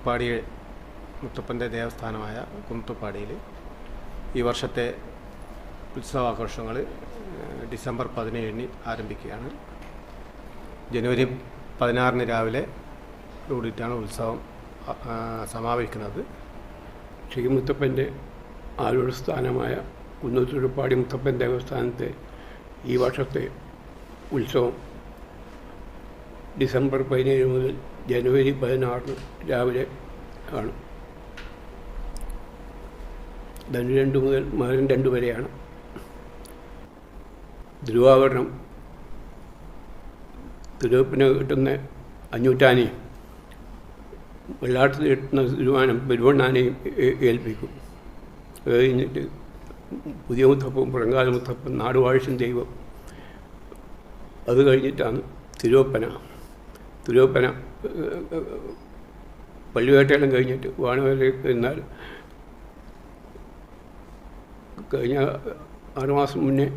കുന്നത്തുപ്പാടി മുത്തപ്പൻ്റെ ദേവസ്ഥാനമായ കുന്നത്തുപ്പാടിയിൽ ഈ വർഷത്തെ ഉത്സവാഘോഷങ്ങൾ ഡിസംബർ 17 ആരംഭിക്കുകയാണ്. ജനുവരി 16 രാവിലെ കൂടിയിട്ടാണ് ഉത്സവം സമാപിക്കുന്നത്. ശ്രീ മുത്തപ്പൻ്റെ ആരൂഢ സ്ഥാനമായ കുന്നത്തുരുപ്പാടി മുത്തപ്പൻ ദേവസ്ഥാനത്തെ ഈ വർഷത്തെ ഉത്സവം ഡിസംബർ 17 മുതൽ ജനുവരി 16 രാവിലെ ആണ്. ധനു 2 മുതൽ മകരം 2 വരെയാണ്. തിരുവാഭരണം തിരുവപ്പിന് കിട്ടുന്ന 500 ആനയും വെള്ളാട്ടത്തിൽ കിട്ടുന്ന തിരുവാനം പെരുവണ്ണാനയും ഏൽപ്പിക്കും. അത് കഴിഞ്ഞിട്ട് പുതിയ മുത്തപ്പൻ, പുറങ്കാല മുത്തപ്പൻ, നാടുവാഴ്ചൻ ദൈവം. അത് കഴിഞ്ഞിട്ടാണ് തിരുവപ്പന. പള്ളിവേട്ടയെല്ലാം കഴിഞ്ഞിട്ട് വാണവരേക്ക് എന്നാൽ കഴിഞ്ഞ 6 മാസം മുന്നേ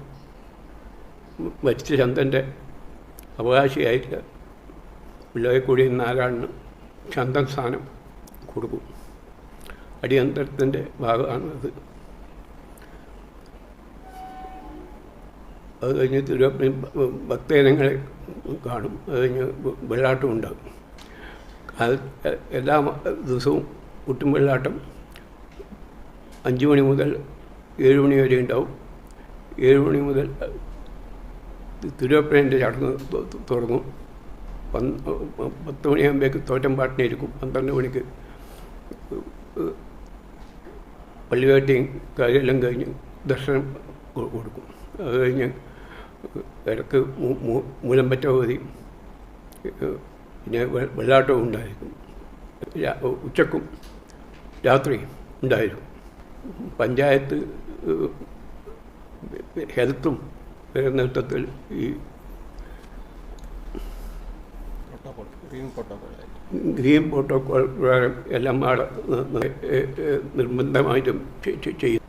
മരിച്ച ചന്ദൻ്റെ അവകാശിയായിട്ടില്ല പിള്ളേരെ കൂടി നാരായണന് ചന്ദൻ സ്ഥാനം കൊടുക്കും. അടിയന്തരത്തിൻ്റെ ഭാഗമാണ് അത്. അത് കഴിഞ്ഞ് തിരുവപ്പന ഭക്തജനങ്ങളെ കാണും. അത് കഴിഞ്ഞ് വെള്ളാട്ടം ഉണ്ടാകും. അത് എല്ലാ ദിവസവും കുട്ടും വെള്ളാട്ടം 5 മണി മുതൽ 7 മണി വരെ ഉണ്ടാവും. 7 മണി മുതൽ തിരുവപ്പനൻ്റെ ചടങ്ങ് തുടങ്ങും. 10 മണിയാകുമ്പോഴേക്ക് തോറ്റമ്പാട്ടിനായിരിക്കും. 12 മണിക്ക് പള്ളിവേട്ടയും കാര്യമെല്ലാം കഴിഞ്ഞ് ദർശനം കൊടുക്കും. അത് കഴിഞ്ഞ് ഇടയ്ക്ക് മൂലമ്പറ്റ ഓതി പിന്നെ വെള്ളാട്ടവും ഉണ്ടായിരിക്കും. ഉച്ചക്കും രാത്രിയും ഉണ്ടായിരിക്കും. പഞ്ചായത്ത് ഹെൽത്തും നേതൃത്വത്തിൽ ഈ ഗ്രീൻ പ്രോട്ടോക്കോൾ പ്രകാരം എല്ലാം നിർബന്ധമായിട്ടും ചെയ്യും.